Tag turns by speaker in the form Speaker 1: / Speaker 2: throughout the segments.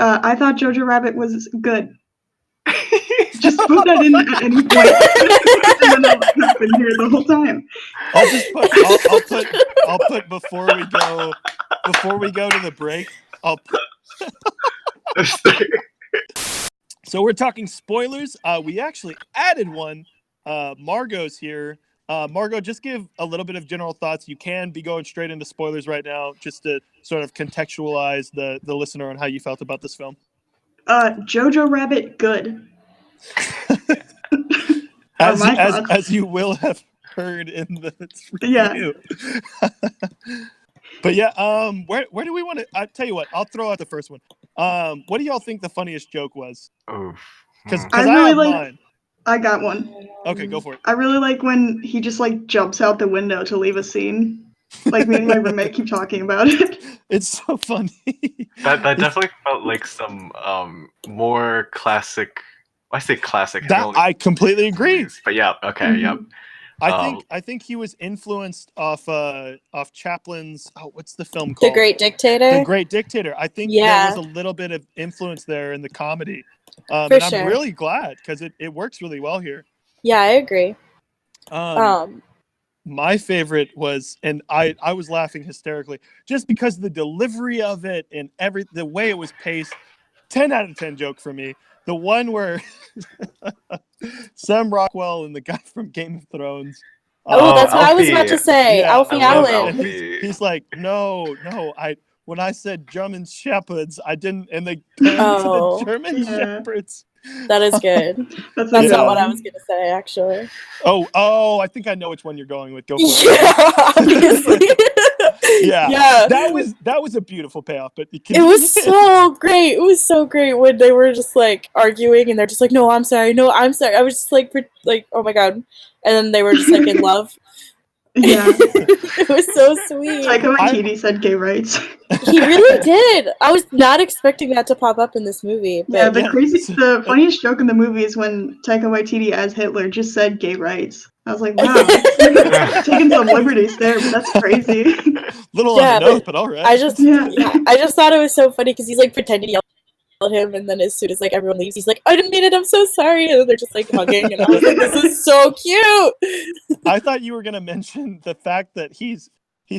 Speaker 1: I thought Jojo Rabbit was good. Just put that in at any point, and then I'll have been here the whole time.
Speaker 2: I'll just put. I'll put before we go to the break. I'll put. So we're talking spoilers. We actually added one. Margot's here. Margot, just give a little bit of general thoughts. You can be going straight into spoilers right now, just to sort of contextualize the listener on how you felt about this film.
Speaker 1: Jojo Rabbit, good.
Speaker 2: as you will have heard in the review.
Speaker 1: Yeah.
Speaker 2: But yeah, where do we want to? I tell you what, I'll throw out the first one. What do y'all think the funniest joke was? Because I have mine.
Speaker 1: I got one.
Speaker 2: Okay, go for it.
Speaker 1: I really like when he just like jumps out the window to leave a scene. Like me and my roommate keep talking about it.
Speaker 2: It's so funny.
Speaker 3: That definitely felt like some more classic. I say classic.
Speaker 2: I completely agree.
Speaker 3: Movies, but yeah, okay, mm-hmm. Yep.
Speaker 2: I think he was influenced off Chaplin's. Oh, what's the film called?
Speaker 4: The Great Dictator.
Speaker 2: The Great Dictator. I think there was a little bit of influence there in the comedy. And I'm really glad because it works really well here.
Speaker 4: Yeah, I agree.
Speaker 2: My favorite was, and I was laughing hysterically just because the delivery of it and the way it was paced. 10 out of 10 joke for me. The one where Sam Rockwell and the guy from Game of Thrones.
Speaker 4: Oh, that's what I was about to say. Yeah, Alfie Allen.
Speaker 2: He's like, no. When I said German shepherds, I didn't, and they turned to the German shepherds.
Speaker 4: That is good. That's not what I was going to say, actually.
Speaker 2: Oh, I think I know which one you're going with. Go for it.
Speaker 4: Yeah, obviously.
Speaker 2: Yeah. That was a beautiful payoff. But
Speaker 4: it was so great. It was so great when they were just like arguing, and they're just like, "No, I'm sorry. No, I'm sorry." I was just like, "Oh my god!" And then they were just like in love.
Speaker 1: Yeah,
Speaker 4: it was so sweet.
Speaker 1: Taika Waititi said gay rights.
Speaker 4: He really did. I was not expecting that to pop up in this movie. But
Speaker 1: the funniest joke in the movie is when Taika Waititi as Hitler just said gay rights. I was like, wow, taking some liberties there, but that's crazy.
Speaker 2: Little on the nose, but all right.
Speaker 4: I just thought it was so funny because he's like pretending to yell at him, and then as soon as like everyone leaves, he's like, "I didn't mean it. I'm so sorry," and they're just like hugging, and I was like, "This is so cute."
Speaker 2: I thought you were gonna mention the fact that he's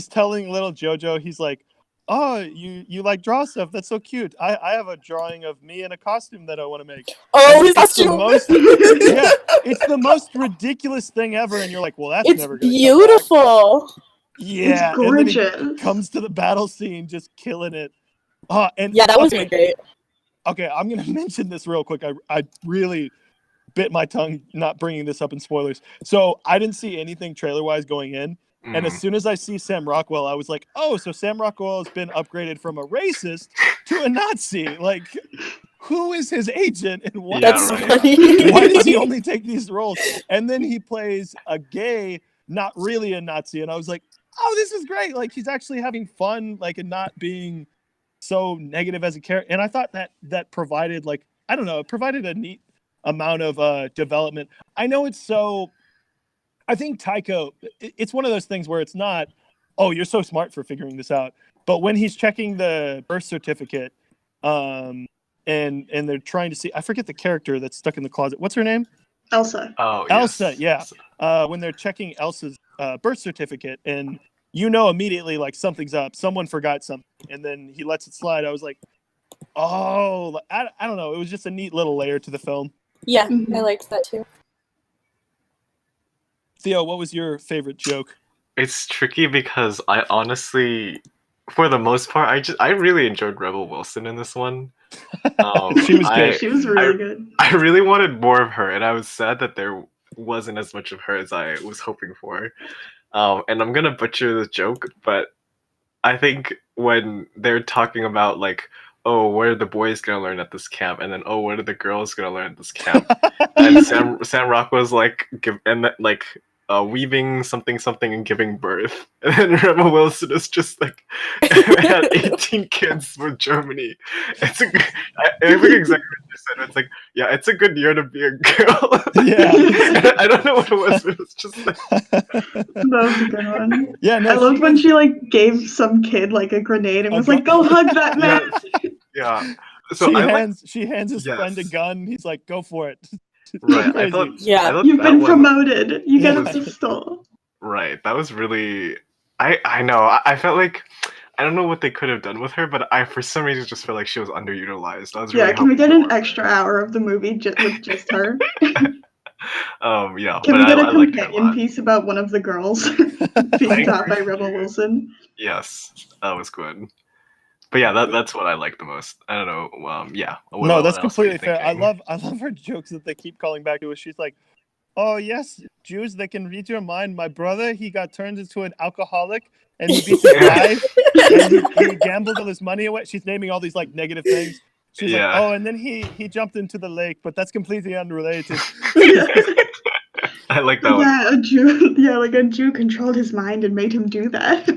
Speaker 2: telling little Jojo, he's like, "Oh, you like draw stuff? That's so cute. I have a drawing of me in a costume that I want to make."
Speaker 4: Oh, his costume!
Speaker 2: It's the most ridiculous thing ever, and you're like, "Well, that's never gonna
Speaker 4: beautiful."
Speaker 2: Yeah,
Speaker 1: it's gorgeous.
Speaker 2: And then he comes to the battle scene, just killing it. And
Speaker 4: yeah, that was really great.
Speaker 2: Okay, I'm gonna mention this real quick. I really bit my tongue not bringing this up in spoilers. So I didn't see anything trailer-wise going in. And as soon as I see Sam Rockwell, I was like, oh, so Sam Rockwell has been upgraded from a racist to a Nazi. Like, who is his agent and why, why does he only take these roles? And then he plays a gay, not really a Nazi. And I was like, oh, this is great. Like, he's actually having fun, like, and not being so negative as a character. And I thought that provided, like, I don't know, it provided a neat amount of development. I know it's so... I think Taika, it's one of those things where it's not, oh, you're so smart for figuring this out. But when he's checking the birth certificate, and they're trying to see, I forget the character that's stuck in the closet. What's her name?
Speaker 1: Elsa.
Speaker 3: Oh,
Speaker 2: Elsa,
Speaker 3: yes.
Speaker 2: yeah. When they're checking Elsa's birth certificate, and you know immediately, like, something's up. Someone forgot something, and then he lets it slide. I was like, oh, I don't know. It was just a neat little layer to the film.
Speaker 4: Yeah, I liked that too.
Speaker 2: Theo, what was your favorite joke?
Speaker 3: It's tricky because I honestly, for the most part, I really enjoyed Rebel Wilson in this one.
Speaker 2: She was good.
Speaker 1: She was really good.
Speaker 3: I really wanted more of her, and I was sad that there wasn't as much of her as I was hoping for. And I'm gonna butcher the joke, but I think when they're talking about, like, oh, what are the boys gonna learn at this camp? And then, oh, what are the girls gonna learn at this camp? And Sam Rockwell's like, weaving something and giving birth. And then Rebel Wilson is just like, had 18 kids for Germany. I think exactly what you said. It's like, yeah, it's a good year to be a girl.
Speaker 2: Yeah.
Speaker 3: I don't know what it was, but it was just like...
Speaker 1: That was a good one.
Speaker 2: Yeah, no,
Speaker 1: I loved when she, like, gave some kid, like, a grenade and was like, go hug that man.
Speaker 3: Yeah. So
Speaker 2: she hands his friend a gun. He's like, "Go for it."
Speaker 3: Right.
Speaker 2: Crazy.
Speaker 3: I thought
Speaker 1: You've
Speaker 3: that
Speaker 1: been
Speaker 3: one,
Speaker 1: promoted. You get a
Speaker 2: Yeah.
Speaker 1: pistol.
Speaker 3: right. That was really. I know. I felt like I don't know what they could have done with her, but I for some reason just felt like she was underutilized. I was
Speaker 1: Yeah,
Speaker 3: really
Speaker 1: can we
Speaker 3: hoping
Speaker 1: get
Speaker 3: for
Speaker 1: an
Speaker 3: more of her.
Speaker 1: extra hour of the movie with just her?
Speaker 3: Yeah,
Speaker 1: Can
Speaker 3: but
Speaker 1: we get a
Speaker 3: I liked her a
Speaker 1: companion
Speaker 3: lot.
Speaker 1: piece about one of the girls being taught by Rebel Wilson?
Speaker 3: Yes, that was good. But yeah, that's what I like the most. I don't know. Yeah.
Speaker 2: No, that's
Speaker 3: what else were you
Speaker 2: completely fair. I
Speaker 3: thinking?
Speaker 2: love her jokes that they keep calling back to us. She's like, "Oh yes, Jews, they can read your mind. My brother, he got turned into an alcoholic, and he beat his wife, and he gambled all his money away." She's naming all these like negative things. She's like,
Speaker 3: Yeah.
Speaker 2: "Oh, and then he jumped into the lake, but that's completely unrelated."
Speaker 3: I like that one.
Speaker 1: Yeah, a Jew. Yeah, like a Jew controlled his mind and made him do that.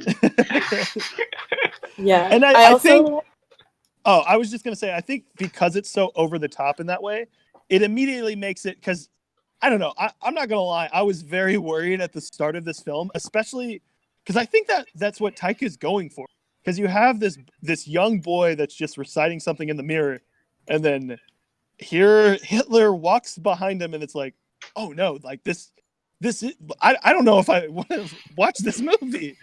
Speaker 4: Yeah.
Speaker 2: And
Speaker 4: I
Speaker 2: I
Speaker 4: also
Speaker 2: think. Oh, I was just gonna say, I think because it's so over the top in that way, it immediately makes it because I don't know. I'm not gonna lie. I was very worried at the start of this film, especially because I think that's what Taika's going for. Because you have this young boy that's just reciting something in the mirror, and then here Hitler walks behind him, and it's like, oh no, like this is I don't know if I want to watch this movie.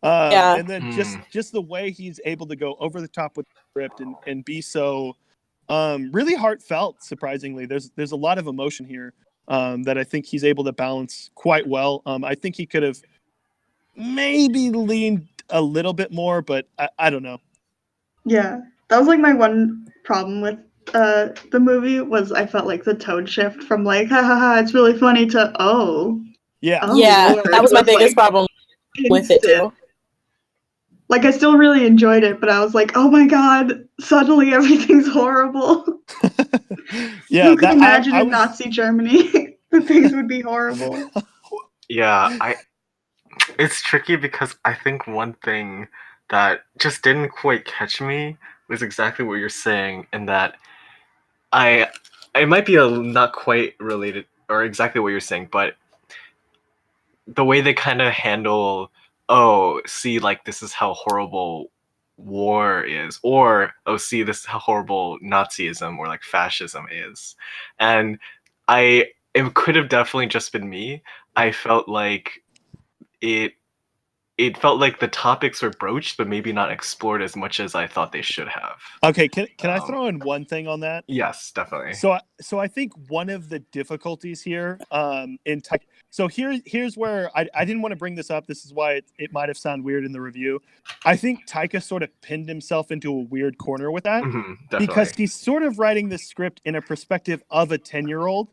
Speaker 4: Yeah.
Speaker 2: And then just the way he's able to go over the top with the script and be so really heartfelt. Surprisingly, there's a lot of emotion here that I think he's able to balance quite well. I think he could have maybe leaned a little bit more, but I don't know.
Speaker 1: Yeah, that was like my one problem with the movie was I felt like the tone shift from like ha ha ha it's really funny to oh
Speaker 2: Yeah.
Speaker 4: Yeah,
Speaker 1: Lord,
Speaker 4: that was my biggest
Speaker 1: like,
Speaker 4: problem with it
Speaker 1: instant.
Speaker 4: too.
Speaker 1: Like I still really enjoyed it, but I was like, oh my god, suddenly everything's horrible.
Speaker 2: Yeah,
Speaker 1: Who could
Speaker 2: that
Speaker 1: imagine
Speaker 2: I
Speaker 1: in
Speaker 2: was.
Speaker 1: Nazi Germany that things would be horrible?
Speaker 3: Yeah, it's tricky because I think one thing that just didn't quite catch me was exactly what you're saying, and that it might be not quite related or exactly what you're saying, but the way they kind of handle, oh, see, like this is how horrible war is, or oh, see, this is how horrible Nazism or like fascism is, and it could have definitely just been me. I felt like it it felt like the topics were broached, but maybe not explored as much as I thought they should have.
Speaker 2: Okay, can I throw in one thing on that?
Speaker 3: Yes, definitely.
Speaker 2: So I think one of the difficulties here so here's where I didn't want to bring this up. This is why it might have sounded weird in the review. I think Taika sort of pinned himself into a weird corner with that because he's sort of writing this script in a perspective of a 10-year-old.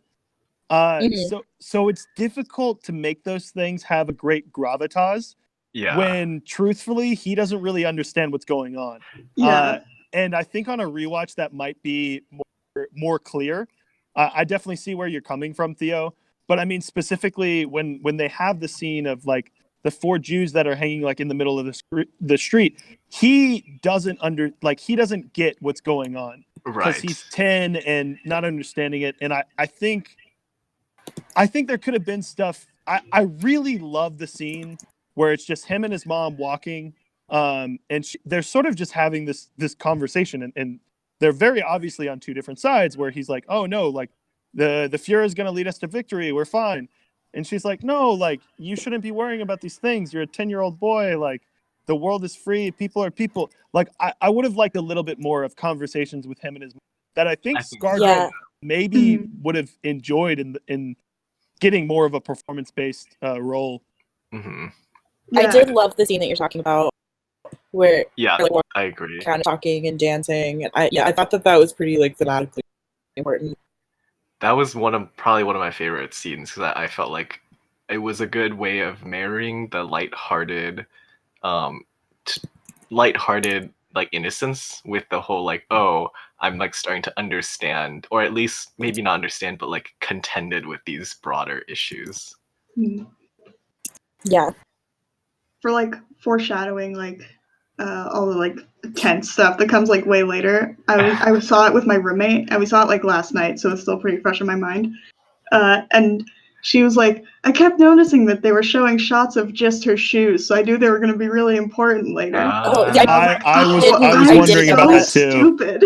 Speaker 2: So it's difficult to make those things have a great gravitas when truthfully he doesn't really understand what's going on. And I think on a rewatch that might be more clear. I definitely see where you're coming from, Theo. But I mean, specifically when they have the scene of like the 4 Jews that are hanging like in the middle of the street, he doesn't he doesn't get what's going on because he's 10 and not understanding it. And I think there could have been stuff. I really love the scene where it's just him and his mom walking, and they're sort of just having this conversation, and they're very obviously on 2 different sides. Where he's like, "Oh no, like the Fuhrer is going to lead us to victory. We're fine," and she's like, "No, like you shouldn't be worrying about these things. You're a 10-year-old boy. Like the world is free. People are people." Like I would have liked a little bit more of conversations with him and his mom that I think ScarJo maybe would have enjoyed in getting more of a performance-based role.
Speaker 4: I did love the scene that you're talking about, where
Speaker 3: I agree.
Speaker 4: Kind of talking and dancing, and I thought that was pretty like thematically important.
Speaker 3: That was probably one of my favorite scenes because I felt like it was a good way of marrying the lighthearted like innocence with the whole like, oh, I'm like starting to understand, or at least maybe not understand, but like contended with these broader issues.
Speaker 4: Yeah.
Speaker 1: For like foreshadowing, like all the like tense stuff that comes like way later. I saw it with my roommate, and we saw it like last night, so it's still pretty fresh in my mind. And she was like, I kept noticing that they were showing shots of just her shoes, so I knew they were going to be really important later.
Speaker 2: I was wondering about that too.
Speaker 1: Stupid.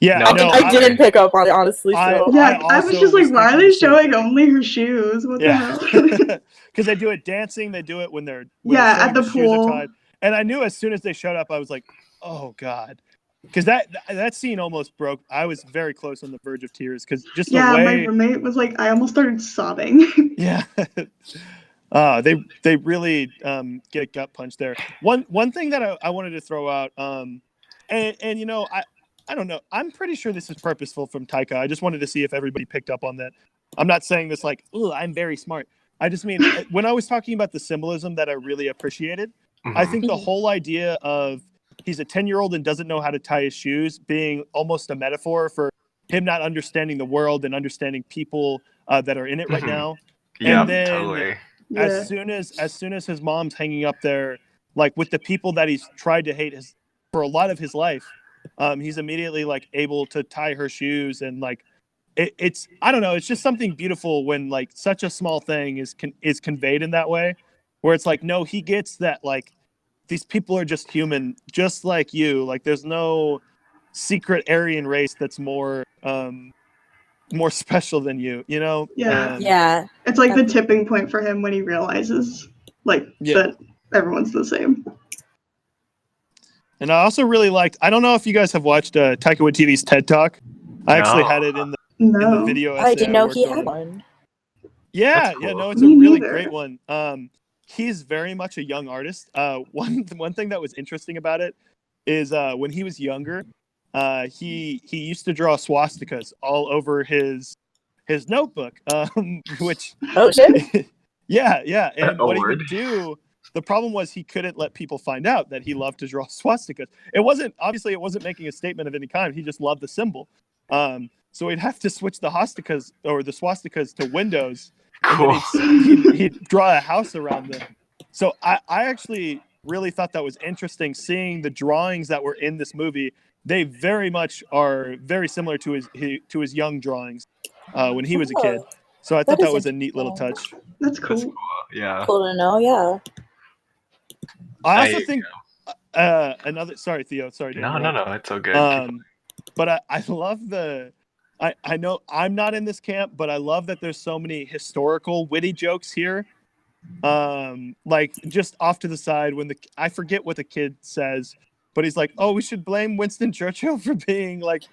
Speaker 2: Yeah,
Speaker 3: No,
Speaker 2: no,
Speaker 4: I didn't pick up on it, honestly. So
Speaker 1: Yeah, I was
Speaker 2: also
Speaker 1: just like, why are
Speaker 2: thinking
Speaker 1: they
Speaker 2: the same
Speaker 1: showing
Speaker 2: thing.
Speaker 1: only her shoes? What the hell?
Speaker 2: Because they do it dancing, they do it when they're
Speaker 1: Yeah,
Speaker 2: showing
Speaker 1: at the
Speaker 2: shoes are
Speaker 1: pool.
Speaker 2: tied. And I knew as soon as they showed up, I was like, oh god, because that scene almost broke. I was very close on the verge of tears because just the
Speaker 1: Yeah, my
Speaker 2: way.
Speaker 1: roommate was like, I almost started sobbing.
Speaker 2: Yeah. They really get a gut punch there. One thing that I wanted to throw out, and you know, I don't know. I'm pretty sure this is purposeful from Taika. I just wanted to see if everybody picked up on that. I'm not saying this like, oh, I'm very smart. I just mean when I was talking about the symbolism that I really appreciated, I think the whole idea of he's a 10-year-old and doesn't know how to tie his shoes being almost a metaphor for him not understanding the world and understanding people that are in it right now.
Speaker 3: Yeah,
Speaker 2: And then
Speaker 3: totally.
Speaker 1: Yeah.
Speaker 2: as soon as his mom's hanging up there, like with the people that he's tried to hate for a lot of his life, he's immediately like able to tie her shoes and like it's I don't know, it's just something beautiful when like such a small thing is conveyed in that way, where it's like no, he gets that like these people are just human, just like you. Like there's no secret Aryan race that's more special than you, you know?
Speaker 1: Yeah.
Speaker 4: yeah,
Speaker 1: It's like the tipping point for him when he realizes like that everyone's the same.
Speaker 2: And I also really liked, I don't know if you guys have watched Taika Waititi's TED Talk. I actually had it in the video essay
Speaker 4: I didn't know he
Speaker 2: worked
Speaker 4: had
Speaker 2: on.
Speaker 4: one.
Speaker 2: Yeah,
Speaker 3: That's
Speaker 2: yeah,
Speaker 3: cool.
Speaker 2: no, it's
Speaker 1: Me
Speaker 2: a really
Speaker 1: neither.
Speaker 2: great one. He's very much a young artist. One thing that was interesting about it is when he was younger, he used to draw swastikas all over his notebook, which
Speaker 4: Oh shit!
Speaker 2: yeah, and
Speaker 3: A
Speaker 2: what he
Speaker 3: word.
Speaker 2: would do. The problem was he couldn't let people find out that he loved to draw swastikas. It wasn't making a statement of any kind. He just loved the symbol. So he'd have to switch the swastikas to windows,
Speaker 3: Cool.
Speaker 2: and then he'd draw a house around them. So I actually really thought that was interesting, seeing the drawings that were in this movie. They very much are very similar to his young drawings when he was a kid. So I thought that was a neat little touch.
Speaker 1: That's cool.
Speaker 3: That's cool. Yeah.
Speaker 4: Cool to know. Yeah.
Speaker 2: I also think another. Sorry, Theo. Sorry to interrupt.
Speaker 3: No, it's so good.
Speaker 2: But I love the. I know I'm not in this camp, but I love that there's so many historical witty jokes here. Like just off to the side when I forget what the kid says, but he's like, "Oh, we should blame Winston Churchill for being like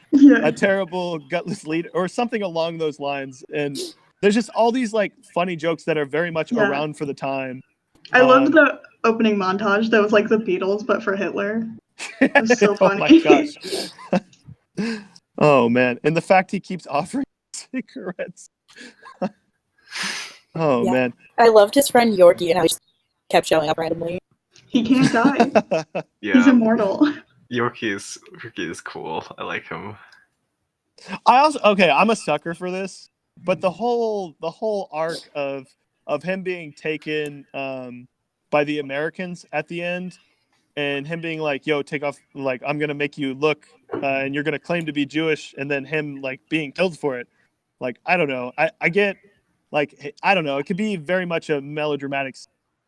Speaker 2: a terrible gutless leader," or something along those lines. And there's just all these like funny jokes that are very much around for the time.
Speaker 1: I loved the opening montage that was like the Beatles, but for Hitler. It was so funny.
Speaker 2: Oh my gosh. Oh man. And the fact he keeps offering cigarettes. Man.
Speaker 4: I loved his friend Yorkie and how he just kept showing up randomly.
Speaker 1: He can't die.
Speaker 3: Yeah.
Speaker 1: He's immortal.
Speaker 3: Yorkie is cool. I like him.
Speaker 2: I'm a sucker for this, but the whole arc of him being taken by the Americans at the end, and him being like, "Yo, take off! Like, I'm gonna make you look, and you're gonna claim to be Jewish," and then him like being killed for it. Like, I don't know. I get like I don't know. It could be very much a melodramatic.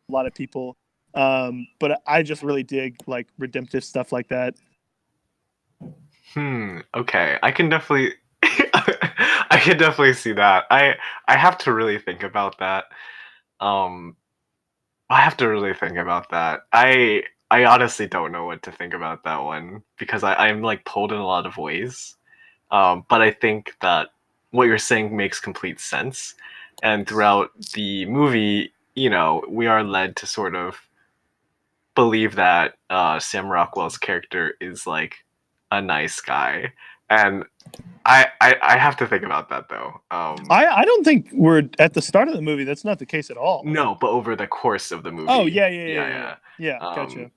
Speaker 2: A lot of people, but I just really dig like redemptive stuff like that.
Speaker 3: Okay, I can definitely I can definitely see that. I have to really think about that. I have to really think about that. I honestly don't know what to think about that one because I'm like pulled in a lot of ways. But I think that what you're saying makes complete sense. And throughout the movie, you know, we are led to sort of believe that Sam Rockwell's character is like a nice guy. And I have to think about that though.
Speaker 2: I don't think we're at the start of the movie. That's not the case at all.
Speaker 3: No, but over the course of the movie.
Speaker 2: Oh yeah. Gotcha.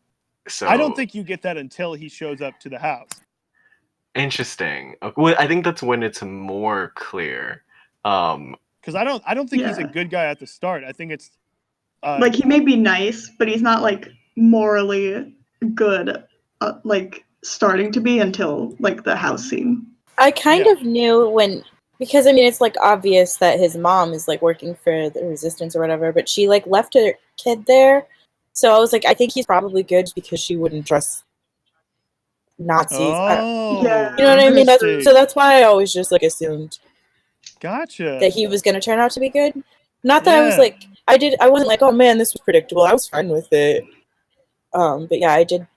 Speaker 3: So
Speaker 2: I don't think you get that until he shows up to the house.
Speaker 3: Interesting. Well, I think that's when it's more clear.
Speaker 2: Because I don't think he's a good guy at the start. I think it's
Speaker 1: like he may be nice, but he's not like morally good. Like starting to be until like the house scene.
Speaker 4: I kind of knew because I mean it's like obvious that his mom is like working for the resistance or whatever, but she like left her kid there. So I was like, I think he's probably good because she wouldn't trust Nazis.
Speaker 2: Oh,
Speaker 1: Yeah.
Speaker 4: You know what I mean?
Speaker 2: interesting.
Speaker 4: So that's why I always just like assumed
Speaker 2: Gotcha.
Speaker 4: that he was gonna turn out to be good. Not that I was
Speaker 2: Yeah.
Speaker 4: like I wasn't like, oh man, this was predictable. I was fine with it. But yeah, I did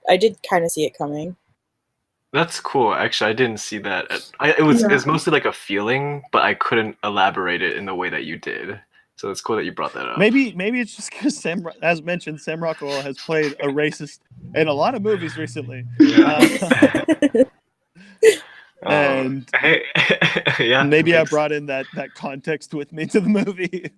Speaker 4: kind of see it coming.
Speaker 3: That's cool. Actually, I didn't see that. It's mostly like a feeling, but I couldn't elaborate it in the way that you did. So it's cool that you brought that up.
Speaker 2: Maybe it's just because as mentioned, Sam Rockwell has played a racist in a lot of movies recently.
Speaker 3: Yeah.
Speaker 2: And
Speaker 3: yeah,
Speaker 2: maybe I brought in that context with me to the movie.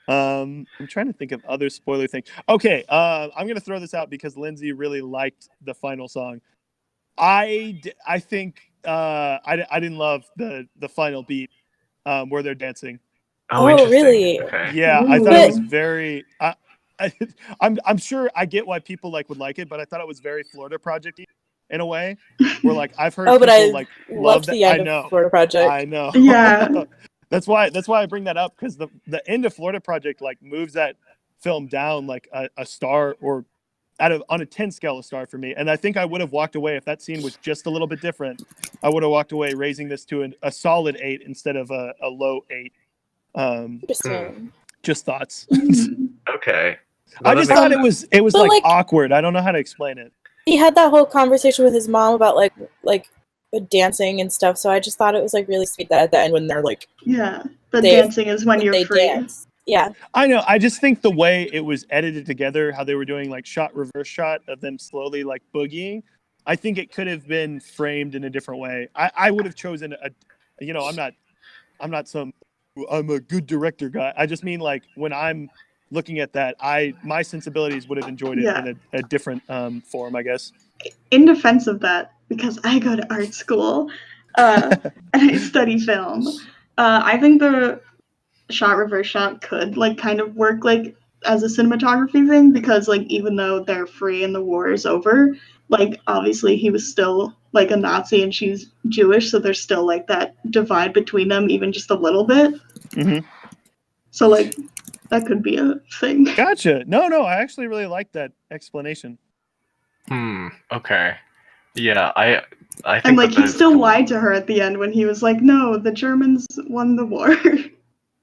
Speaker 2: I'm trying to think of other spoiler things. Okay, I'm gonna throw this out because Lindsay really liked the final song. I think I didn't love the final beat where they're dancing.
Speaker 3: Oh,
Speaker 4: Oh,
Speaker 3: interesting.
Speaker 4: really?
Speaker 3: Okay.
Speaker 2: Yeah, I thought it was
Speaker 1: Ooh.
Speaker 2: very. I'm sure I get why people would like it, but I thought it was very Florida Project-y in a way. Where like I've heard
Speaker 4: But
Speaker 2: people
Speaker 4: I
Speaker 2: like love
Speaker 4: loved
Speaker 2: that.
Speaker 4: the
Speaker 2: I
Speaker 4: end
Speaker 2: know,
Speaker 4: of Florida Project.
Speaker 2: I know.
Speaker 1: Yeah.
Speaker 2: That's why I bring that up because the end of Florida Project like moves that film down like a star or on a 10 scale a star for me. And I think I would have walked away if that scene was just a little bit different. I would have walked away raising this to a solid 8 instead of a low 8.
Speaker 4: Interesting.
Speaker 2: Just thoughts.
Speaker 3: Okay.
Speaker 2: I just thought it was
Speaker 4: But,
Speaker 2: like awkward. I don't know how to explain it.
Speaker 4: He had that whole conversation with his mom about like dancing and stuff. So I just thought it was like really sweet that at the end when they're like
Speaker 1: Yeah. The
Speaker 4: They-
Speaker 1: dancing is when you're
Speaker 4: they
Speaker 1: free.
Speaker 4: dance. Yeah.
Speaker 2: I know. I just think the way it was edited together, how they were doing like shot reverse shot of them slowly like boogieing, I think it could have been framed in a different way. I would have chosen I'm a good director guy. I just mean like when I'm looking at that, my sensibilities would have enjoyed it in a different form, I guess.
Speaker 1: In defense of that, because I go to art school and I study film, I think the shot reverse shot could like kind of work like as a cinematography thing because like even though they're free and the war is over, like obviously he was still like a Nazi and she's Jewish, so there's still like that divide between them even just a little bit.
Speaker 2: Mm-hmm.
Speaker 1: So like that could be a thing.
Speaker 2: Gotcha. No, I actually really like that explanation.
Speaker 3: Okay. Yeah, I think
Speaker 1: And like
Speaker 3: that
Speaker 1: he
Speaker 3: is
Speaker 1: still
Speaker 3: cool.
Speaker 1: lied to her at the end when he was like, "No, the Germans won the war."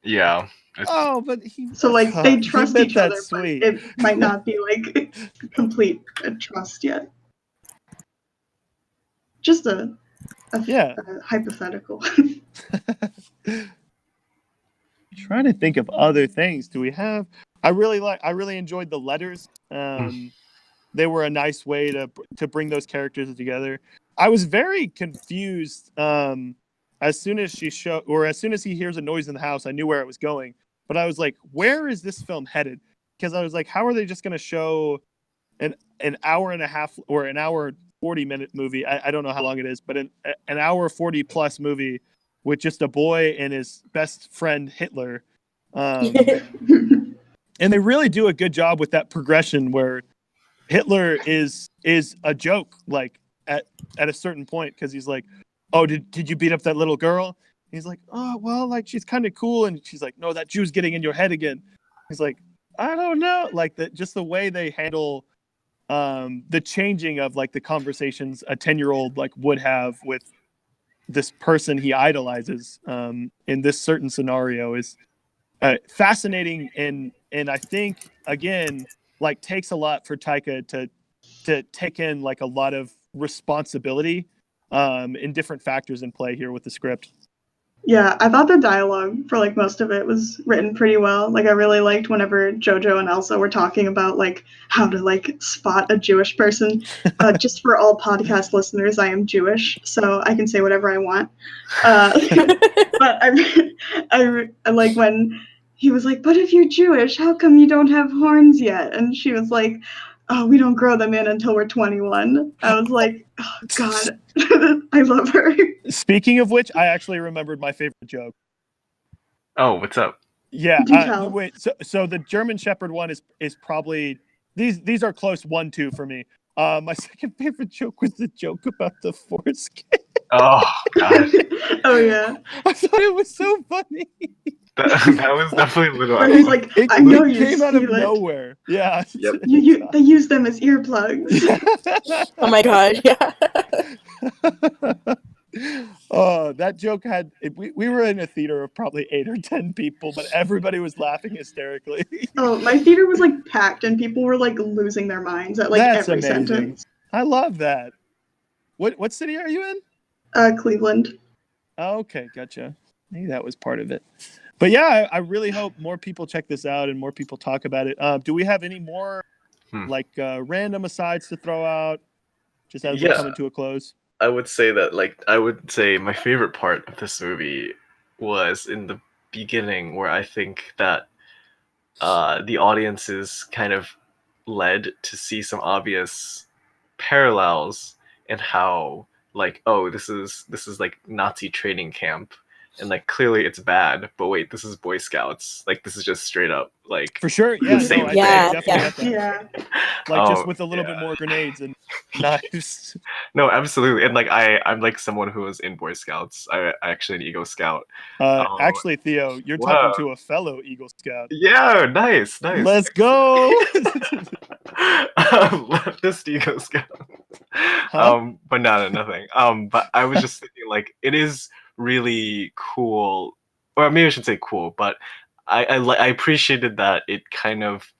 Speaker 3: Yeah.
Speaker 2: Oh, but he.
Speaker 1: So like they trust
Speaker 2: meant
Speaker 1: each
Speaker 2: that
Speaker 1: other,
Speaker 2: sweet.
Speaker 1: but it might not be like complete trust yet. Just a hypothetical.
Speaker 2: Trying to think of other things. Do we have? I really enjoyed the letters. They were a nice way to bring those characters together. I was very confused. As soon as he hears a noise in the house, I knew where it was going. But I was like, where is this film headed? Because I was like, how are they just going to show an hour and a half or an hour 40-minute movie? I don't know how long it is, but an hour 40 plus movie with just a boy and his best friend Hitler. And they really do a good job with that progression where Hitler is a joke, like at a certain point, because he's like, "Oh, did you beat up that little girl?" He's like, "Oh, well, like she's kind of cool," and she's like, "No, that Jew's getting in your head again." He's like, "I don't know," like that. Just the way they handle the changing of like the conversations a 10-year-old like would have with this person he idolizes in this certain scenario is fascinating, and I think again like takes a lot for Taika to take in like a lot of responsibility in different factors in play here with the script.
Speaker 1: Yeah, I thought the dialogue for like most of it was written pretty well. Like I really liked whenever Jojo and Elsa were talking about like how to like spot a Jewish person. Just for all podcast listeners, I am Jewish, so I can say whatever I want. But I like when he was like, "But if you're Jewish, how come you don't have horns yet?" And she was like, "Oh, we don't grow them in until we're 21." I was like, "Oh God, I love her."
Speaker 2: Speaking of which, I actually remembered my favorite joke.
Speaker 3: Oh, what's up?
Speaker 2: Yeah.
Speaker 1: Do tell.
Speaker 2: Wait. So the German Shepherd one is probably these are close 1-2 for me. My second favorite joke was the joke about the foreskin.
Speaker 3: Oh God.
Speaker 1: Oh yeah.
Speaker 2: I thought it was so funny.
Speaker 3: that was definitely a little.
Speaker 1: Where he's like,
Speaker 2: It,
Speaker 1: I know
Speaker 2: it
Speaker 1: you
Speaker 2: came out of
Speaker 1: steal it.
Speaker 2: nowhere. Yeah.
Speaker 3: Yep.
Speaker 1: They use them as earplugs.
Speaker 4: Oh my god, yeah.
Speaker 2: Oh, that joke had. We were in a theater of probably 8 or 10 people, but everybody was laughing hysterically.
Speaker 1: Oh, my theater was like packed, and people were like losing their minds at like
Speaker 2: That's
Speaker 1: every
Speaker 2: amazing.
Speaker 1: sentence.
Speaker 2: I love that. What city are you in?
Speaker 1: Cleveland.
Speaker 2: Oh, okay, gotcha. Maybe that was part of it. But yeah, I really hope more people check this out and more people talk about it. Do we have any more like random asides to throw out just as we're coming to a close?
Speaker 3: I would say that my favorite part of this movie was in the beginning, where I think that the audience is kind of led to see some obvious parallels in how, like, oh, this is like Nazi training camp, and like clearly it's bad, but wait, this is Boy Scouts. Like, this is just straight up like
Speaker 2: For sure, yeah,
Speaker 3: same
Speaker 2: no, I
Speaker 3: thing.
Speaker 2: definitely
Speaker 4: Yeah.
Speaker 2: get that.
Speaker 1: Yeah.
Speaker 2: Like just with a little bit more grenades and knives.
Speaker 3: No, absolutely. And like I'm like someone who was in Boy Scouts. I actually an Eagle Scout.
Speaker 2: Actually, Theo, you're talking to a fellow Eagle Scout.
Speaker 3: Yeah, nice.
Speaker 2: Let's go.
Speaker 3: Leftist Eagle Scout. But nothing. But I was just thinking, like, it is really cool, or maybe I should say cool, but I appreciated that it kind of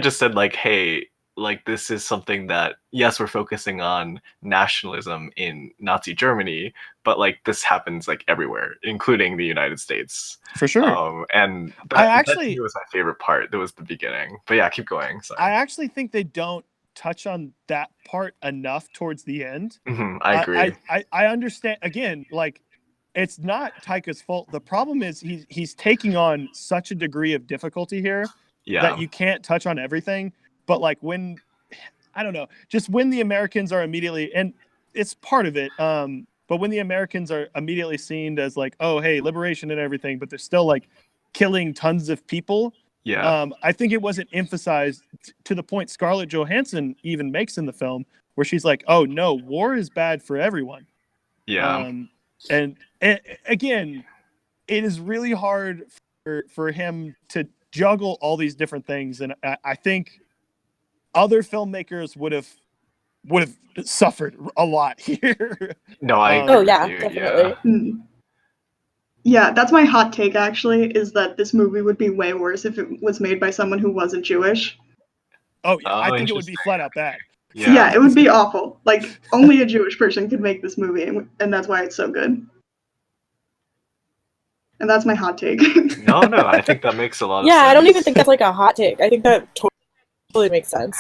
Speaker 3: just said, like, hey, like, this is something that, yes, we're focusing on nationalism in Nazi Germany, but like this happens like everywhere, including the United States.
Speaker 2: For sure.
Speaker 3: And that to me was my favorite part. That was the beginning. But yeah, keep going. Sorry.
Speaker 2: I actually think they don't touch on that part enough towards the end.
Speaker 3: I agree.
Speaker 2: I understand. Again, like, it's not Taika's fault. The problem is he's taking on such a degree of difficulty here that you can't touch on everything. But like when, I don't know, just when the Americans are immediately, and it's part of it, but when the Americans are immediately seen as like, oh, hey, liberation and everything, but they're still like killing tons of people.
Speaker 3: Yeah.
Speaker 2: I think it wasn't emphasized to the point Scarlett Johansson even makes in the film, where she's like, oh no, war is bad for everyone.
Speaker 3: Yeah.
Speaker 2: And again, it is really hard for him to juggle all these different things. And I think other filmmakers would have suffered a lot here.
Speaker 3: No, I agree with you.
Speaker 4: Definitely.
Speaker 1: Yeah, that's my hot take, actually, is that this movie would be way worse if it was made by someone who wasn't Jewish.
Speaker 2: Oh, yeah, I think it would be flat out bad.
Speaker 1: Yeah, it would be awful. Like, only a Jewish person could make this movie, and that's why it's so good. And that's my hot take.
Speaker 3: No, I think that makes a lot of sense.
Speaker 4: Yeah, I don't even think that's like a hot take. I think that totally makes sense.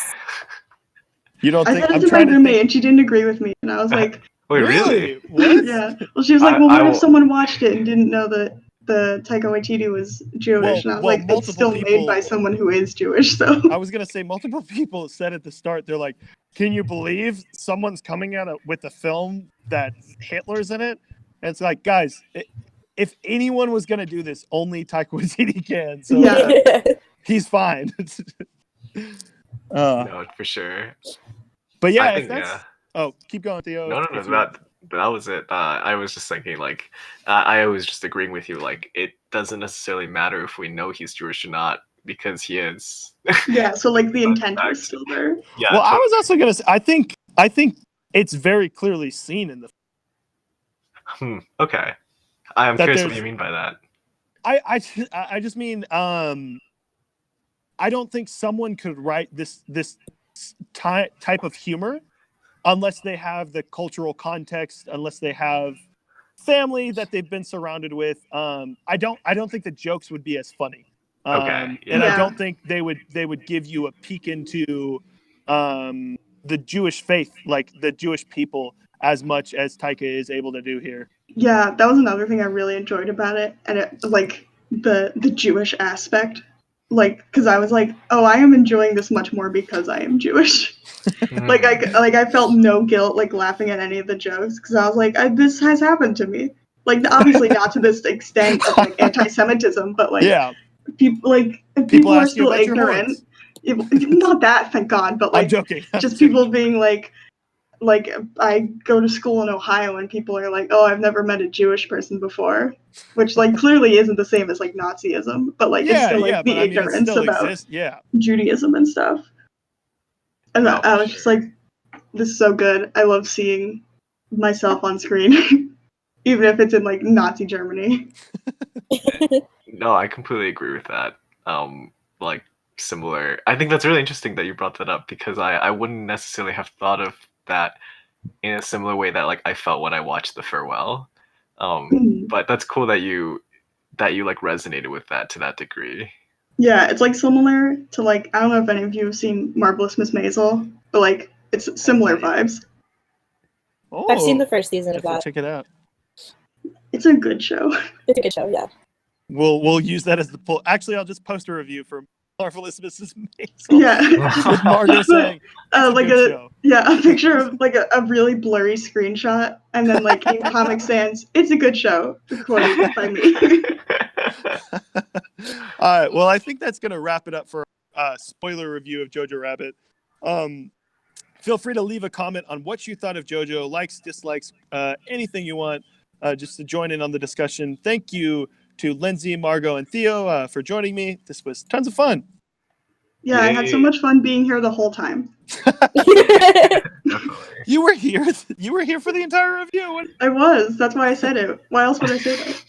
Speaker 2: You don't think?
Speaker 1: I said it to my roommate, and she didn't agree with me, and I was like,
Speaker 3: wait, really?
Speaker 2: What?
Speaker 1: Yeah. Well, she was like, well, what if someone watched it and didn't know that the Taika Waititi was Jewish? And I was like, it's still made by someone who is Jewish, so.
Speaker 2: I was going to say, multiple people said at the start, they're like, can you believe someone's coming out with a film that Hitler's in it? And it's like, guys, if anyone was going to do this, only Taika Waititi can. So he's fine.
Speaker 3: No, for sure.
Speaker 2: But yeah, oh, keep going, Theo.
Speaker 3: No, that was it. I was just thinking, like, I was just agreeing with you. Like, it doesn't necessarily matter if we know he's Jewish or not, because he is.
Speaker 1: Yeah, so like the intent was still there.
Speaker 2: Yeah. Well, I was also gonna say, I think it's very clearly seen in the
Speaker 3: film. Okay. I'm curious what you mean by that.
Speaker 2: I just mean I don't think someone could write this type of humor unless they have the cultural context, unless they have family that they've been surrounded with. I don't think the jokes would be as funny. And I don't think they would give you a peek into the Jewish faith, like the Jewish people, as much as Taika is able to do here.
Speaker 1: Yeah, that was another thing I really enjoyed about it, and it, like the Jewish aspect, like, because I was like, oh, I am enjoying this much more because I am Jewish. Like I felt no guilt like laughing at any of the jokes, because I was like, this has happened to me. Like, obviously not to this extent of like anti-Semitism, but like people are still ignorant. Not that, thank God, but like,
Speaker 2: I'm joking.
Speaker 1: just people being like, like I go to school in Ohio and people are like, "Oh, I've never met a Jewish person before," which like clearly isn't the same as like Nazism, but like it's
Speaker 2: Yeah,
Speaker 1: still like
Speaker 2: yeah,
Speaker 1: the
Speaker 2: but I mean, it
Speaker 1: ignorance
Speaker 2: still
Speaker 1: about
Speaker 2: exists. Yeah.
Speaker 1: Judaism and stuff. And
Speaker 3: No,
Speaker 1: I
Speaker 3: for
Speaker 1: was just
Speaker 3: sure.
Speaker 1: like, "This is so good. I love seeing myself on screen, even if it's in like Nazi Germany."
Speaker 3: No, I completely agree with that. Like similar. I think that's really interesting that you brought that up because I wouldn't necessarily have thought of that in a similar way that like I felt when I watched The Farewell. But that's cool that you like resonated with that to that degree.
Speaker 1: Yeah, it's like similar to like I don't know if any of you have seen Marvelous Miss Maisel, but like it's similar vibes.
Speaker 2: Oh,
Speaker 4: I've seen the first season of
Speaker 2: definitely
Speaker 4: that.
Speaker 2: check it out.
Speaker 1: It's a good show.
Speaker 4: It's a good show, yeah.
Speaker 2: We'll use that as the pull. Actually, I'll just post a review for Marvelous Mrs. Maisel.
Speaker 1: Yeah.
Speaker 2: With Margot saying it's a
Speaker 1: like
Speaker 2: good show.
Speaker 1: a picture of like a really blurry screenshot, and then like in Comic Sans, it's a good show, quoted by me.
Speaker 2: All right. Well, I think that's going to wrap it up for spoiler review of Jojo Rabbit. Feel free to leave a comment on what you thought of Jojo, likes, dislikes, anything you want, just to join in on the discussion. Thank you to Lindsay, Margot, and Theo for joining me. This was tons of fun.
Speaker 1: Yeah, I had so much fun being here the whole time.
Speaker 3: Definitely.
Speaker 2: You were here. You were here for the entire review.
Speaker 1: I was. That's why I said it. Why else would I say that?